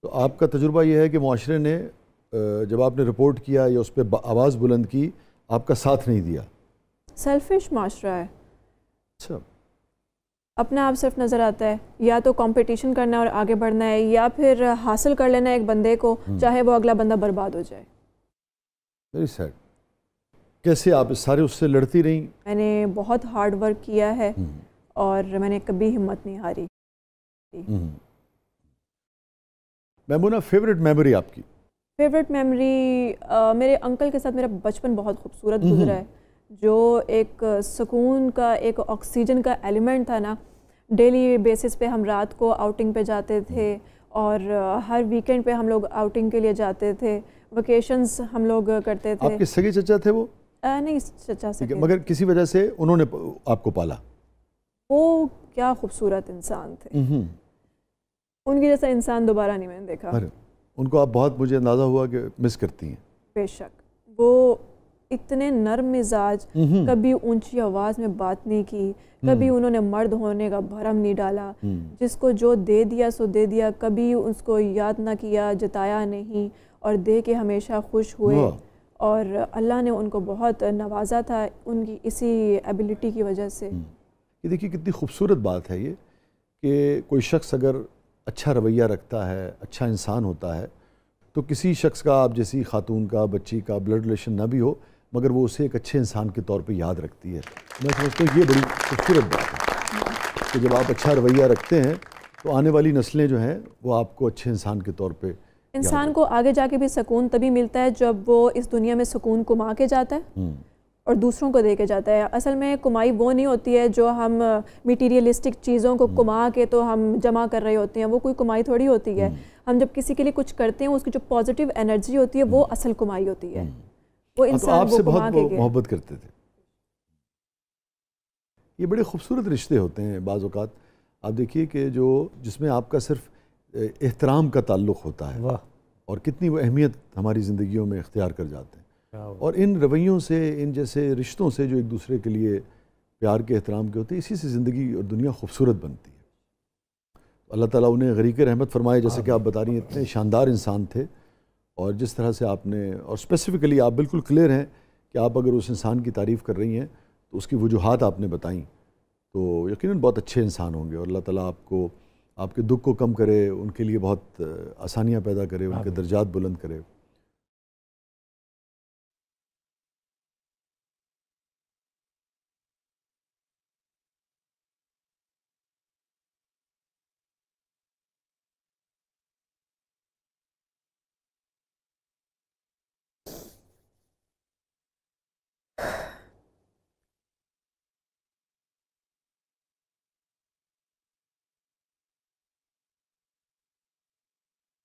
تو آپ کا تجربہ یہ ہے کہ معاشرے نے جب آپ نے رپورٹ کیا یا اس پہ آواز بلند کی آپ کا ساتھ نہیں دیا؟ سیلفش معاشرہ ہے. اچھا. اپنا آپ صرف نظر آتا ہے، یا تو کمپٹیشن کرنا اور آگے بڑھنا ہے، یا پھر حاصل کر لینا ایک بندے کو چاہے وہ اگلا بندہ برباد ہو جائے. Very sad. کیسے آپ سارے اس سے لڑتی رہیں؟ میں نے بہت ہارڈ ورک کیا ہے اور میں نے کبھی ہمت نہیں ہاری. میمونہ فیوریٹ میموری آپ کی؟ فیوریٹ میموری میرے انکل کے ساتھ میرا بچپن بہت خوبصورت گزرا ہے. جو ایک سکون کا، ایک آکسیجن کا ایلیمنٹ تھا نا. ڈیلی بیسس پہ ہم رات کو آؤٹنگ پہ جاتے تھے اور ہر ویکینڈ پہ ہم لوگ آؤٹنگ کے لیے جاتے تھے. ویکیشنز ہم لوگ کرتے تھے. آپ کے سگے چچا تھے وہ؟ نہیں چچا سکے. مگر کسی وجہ سے انہوں نے آپ کو پالا. وہ کیا خوبصورت انسان تھے. ان کی جیسا انسان دوبارہ نہیں میں نے دیکھا. ان کو آپ بہت، مجھے اندازہ ہوا کہ مس کرتی ہیں. بے شک. وہ اتنے نرم مزاج، کبھی اونچی آواز میں بات نہیں کی، کبھی انہوں نے مرد ہونے کا بھرم نہیں ڈالا. جس کو جو دے دیا سو دے دیا، کبھی اس کو یاد نہ کیا، جتایا نہیں، اور دے کے ہمیشہ خوش ہوئے. اور اللہ نے ان کو بہت نوازا تھا ان کی اسی ایبیلٹی کی وجہ سے. یہ دیکھیے کتنی خوبصورت بات ہے یہ کہ کوئی شخص اگر اچھا رویہ رکھتا ہے، اچھا انسان ہوتا ہے، تو کسی شخص کا، آپ جیسی خاتون کا، بچی کا بلڈ ریلیشن نہ بھی ہو مگر وہ اسے ایک اچھے انسان کے طور پہ یاد رکھتی ہے. میں سمجھتا ہوں یہ بڑی خوبصورت بات ہے کہ جب آپ اچھا رویہ رکھتے ہیں تو آنے والی نسلیں جو ہیں وہ آپ کو اچھے انسان کے طور پہ. انسان کو آگے جا کے بھی سکون تبھی ملتا ہے جب وہ اس دنیا میں سکون کما کے جاتا ہے اور دوسروں کو دے کے جاتا ہے. اصل میں کمائی وہ نہیں ہوتی ہے جو ہم میٹیریلسٹک چیزوں کو کما کے تو ہم جمع کر رہے ہوتے ہیں. وہ کوئی کمائی تھوڑی ہوتی ہے. ہم جب کسی کے لیے کچھ کرتے ہیں اس کی جو پازیٹیو انرجی ہوتی ہے وہ اصل کمائی ہوتی ہے. وہ انسان آپ سے وہ بہت محبت کرتے تھے. یہ بڑے خوبصورت رشتے ہوتے ہیں بعض اوقات. آپ دیکھیے کہ جس میں آپ کا صرف احترام کا تعلق ہوتا ہے اور کتنی وہ اہمیت ہماری زندگیوں میں اختیار کر جاتے ہیں. اور ان رویوں سے، ان جیسے رشتوں سے جو ایک دوسرے کے لیے پیار کے، احترام کے ہوتے ہیں، اسی سے زندگی اور دنیا خوبصورت بنتی ہے. اللہ تعالیٰ انہیں غریق رحمت فرمائے. جیسے کہ آپ بتا رہی ہیں اتنے شاندار انسان تھے، اور جس طرح سے آپ نے، اور اسپیسیفکلی آپ بالکل کلیئر ہیں کہ آپ اگر اس انسان کی تعریف کر رہی ہیں تو اس کی وجوہات آپ نے بتائیں تو یقیناً بہت اچھے انسان ہوں گے. اور اللہ تعالیٰ آپ کو، آپ کے دکھ کو کم کرے، ان کے لیے بہت آسانیاں پیدا کرے، ان کے درجات بلند کرے.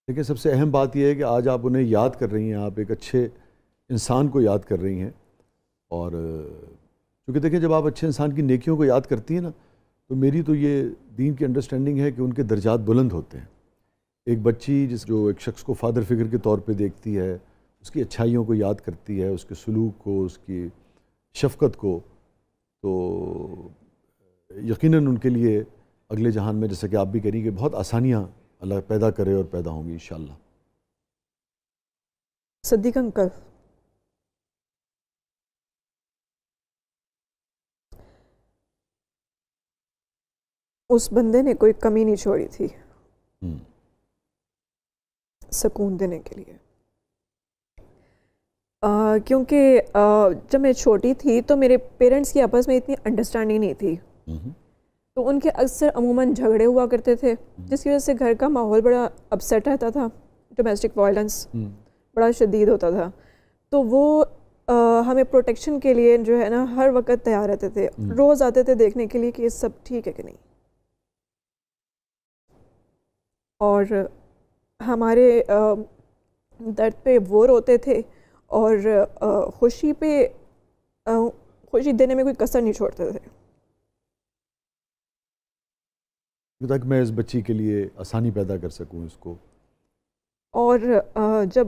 لیکن سب سے اہم بات یہ ہے کہ آج آپ انہیں یاد کر رہی ہیں، آپ ایک اچھے انسان کو یاد کر رہی ہیں. اور کیونکہ دیکھیں جب آپ اچھے انسان کی نیکیوں کو یاد کرتی ہیں نا، تو میری تو یہ دین کی انڈرسٹینڈنگ ہے کہ ان کے درجات بلند ہوتے ہیں. ایک بچی جو ایک شخص کو فادر فگر کے طور پہ دیکھتی ہے، اس کی اچھائیوں کو یاد کرتی ہے، اس کے سلوک کو، اس کی شفقت کو، تو یقیناً ان کے لیے اگلے جہان میں، جیسا کہ آپ بھی کہہ رہی ہیں، کہ بہت آسانیاں اللہ پیدا کرے اور پیدا ہوں گی انشاءاللہ. صدیق انکل، اس بندے نے کوئی کمی نہیں چھوڑی تھی سکون دینے کے لیے. کیونکہ جب میں چھوٹی تھی تو میرے پیرنٹس کی آپس میں اتنی انڈرسٹینڈنگ نہیں تھی، تو ان کے اکثر عموماً جھگڑے ہوا کرتے تھے، جس کی وجہ سے گھر کا ماحول بڑا اپسیٹ رہتا تھا. ڈومیسٹک وائلنس بڑا شدید ہوتا تھا. تو وہ ہمیں پروٹیکشن کے لیے جو ہے نا ہر وقت تیار رہتے تھے. روز آتے تھے دیکھنے کے لیے کہ یہ سب ٹھیک ہے کہ نہیں. اور ہمارے درد پہ وہ روتے تھے اور خوشی دینے میں کوئی کسر نہیں چھوڑتے تھے. تک میں اس بچی کے لیے آسانی پیدا کر سکوں اس کو. اور جب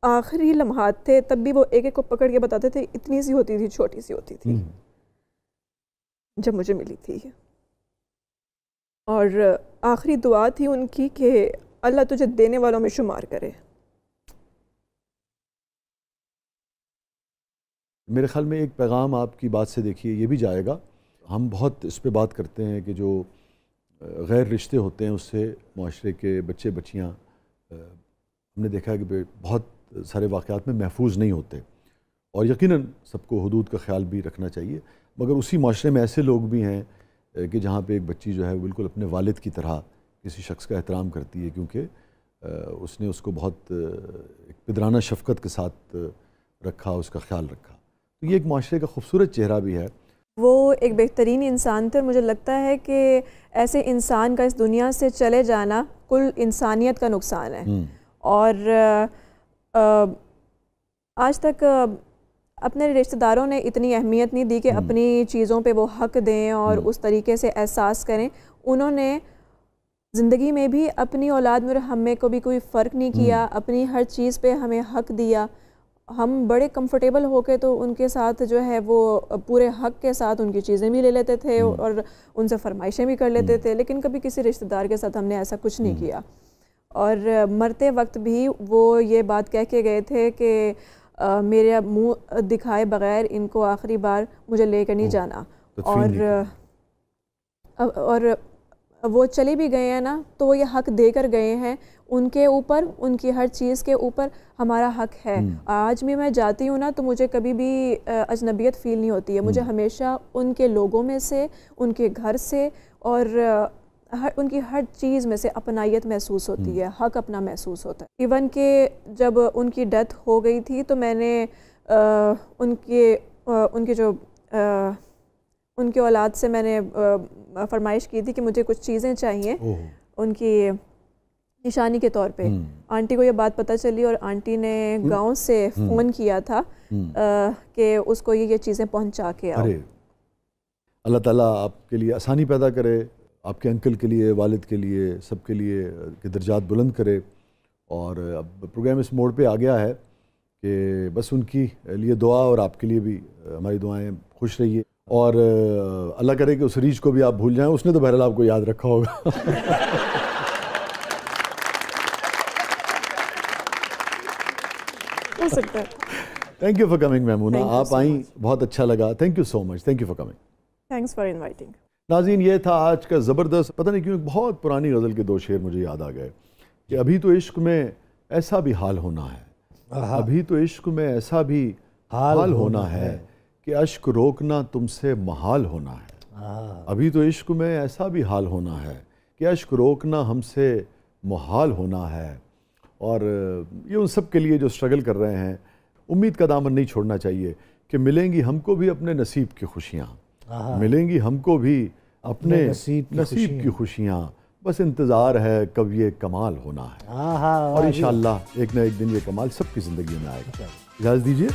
آخری لمحات تھے تب بھی وہ ایک ایک کو پکڑ کے بتاتے تھے. اتنی سی ہوتی تھی، چھوٹی سی ہوتی تھی جب مجھے ملی تھی. اور آخری دعا تھی ان کی کہ اللہ تجھے دینے والوں میں شمار کرے. میرے خیال میں ایک پیغام آپ کی بات سے دیکھیے یہ بھی جائے گا. ہم بہت اس پہ بات کرتے ہیں کہ جو غیر رشتے ہوتے ہیں اس سے معاشرے کے بچے بچیاں ہم نے دیکھا ہے کہ بہت سارے واقعات میں محفوظ نہیں ہوتے, اور یقیناً سب کو حدود کا خیال بھی رکھنا چاہیے, مگر اسی معاشرے میں ایسے لوگ بھی ہیں کہ جہاں پہ ایک بچی جو ہے بالکل اپنے والد کی طرح کسی شخص کا احترام کرتی ہے, کیونکہ اس نے اس کو بہت ایک پدرانہ شفقت کے ساتھ رکھا, اس کا خیال رکھا. تو یہ ایک معاشرے کا خوبصورت چہرہ بھی ہے. وہ ایک بہترین انسان تھے. مجھے لگتا ہے کہ ایسے انسان کا اس دنیا سے چلے جانا کل انسانیت کا نقصان ہے, اور آج تک اپنے رشتہ داروں نے اتنی اہمیت نہیں دی کہ اپنی چیزوں پہ وہ حق دیں اور اس طریقے سے احساس کریں. انہوں نے زندگی میں بھی اپنی اولاد میں ہمیں کو بھی کوئی فرق نہیں کیا, اپنی ہر چیز پہ ہمیں حق دیا. ہم بڑے کمفرٹیبل ہو کے تو ان کے ساتھ جو ہے وہ پورے حق کے ساتھ ان کی چیزیں بھی لے لیتے تھے اور ان سے فرمائشیں بھی کر لیتے تھے, لیکن کبھی کسی رشتہ دار کے ساتھ ہم نے ایسا کچھ نہیں کیا. اور مرتے وقت بھی وہ یہ بات کہہ کے گئے تھے کہ میرے منہ دکھائے بغیر ان کو آخری بار مجھے لے کر نہیں جانا. اور وہ چلے بھی گئے ہیں نا, تو وہ یہ حق دے کر گئے ہیں. ان کے اوپر, ان کی ہر چیز کے اوپر ہمارا حق ہے. آج بھی میں جاتی ہوں نا تو مجھے کبھی بھی اجنبیت فیل نہیں ہوتی ہے. مجھے ہمیشہ ان کے لوگوں میں سے, ان کے گھر سے اور ان کی ہر چیز میں سے اپنائیت محسوس ہوتی ہے, حق اپنا محسوس ہوتا ہے. ایون کہ جب ان کی ڈیتھ ہو گئی تھی تو میں نے ان کے اولاد سے میں نے فرمائش کی تھی کہ مجھے کچھ چیزیں چاہیے ان کی نشانی کے طور پہ. آنٹی کو یہ بات پتہ چلی اور آنٹی نے گاؤں سے فون کیا تھا کہ اس کو یہ چیزیں پہنچا کے آؤ. اللہ تعالیٰ آپ کے لیے آسانی پیدا کرے, آپ کے انکل کے لیے, والد کے لیے, سب کے لیے کہ درجات بلند کرے. اور اب پروگرام اس موڑ پہ آ گیا ہے کہ بس ان کی لیے دعا, اور آپ کے لیے بھی ہماری دعائیں. خوش رہیے, اور اللہ کرے کہ اس ریچ کو بھی آپ بھول جائیں. اس نے تو بہرحال آپ کو یاد رکھا ہوگا. Thank you for coming Maimoona, آپ آئیں, بہت اچھا لگا. Thank you so much, thank you for coming. Thanks for inviting. ناظرین, یہ تھا آج کا زبردست, پتہ نہیں کیوں بہت پرانی غزل کے 2 شعر مجھے یاد آ گئے کہ ابھی تو عشق میں ایسا بھی حال ہونا ہے, ابھی تو عشق میں ایسا بھی حال ہونا ہے کہ اشک روکنا تم سے محال ہونا ہے. ابھی تو عشق میں ایسا بھی حال ہونا ہے کہ اشک روکنا ہم سے محال ہونا ہے. اور یہ ان سب کے لیے جو اسٹرگل کر رہے ہیں, امید کا دامن نہیں چھوڑنا چاہیے کہ ملیں گی ہم کو بھی اپنے نصیب کی خوشیاں, ملیں گی ہم کو بھی اپنے نصیب کی خوشیاں. بس انتظار ہے کب یہ کمال ہونا ہے, اور انشاءاللہ ایک نہ ایک دن یہ کمال سب کی زندگی میں آئے گا. اجازت دیجیے.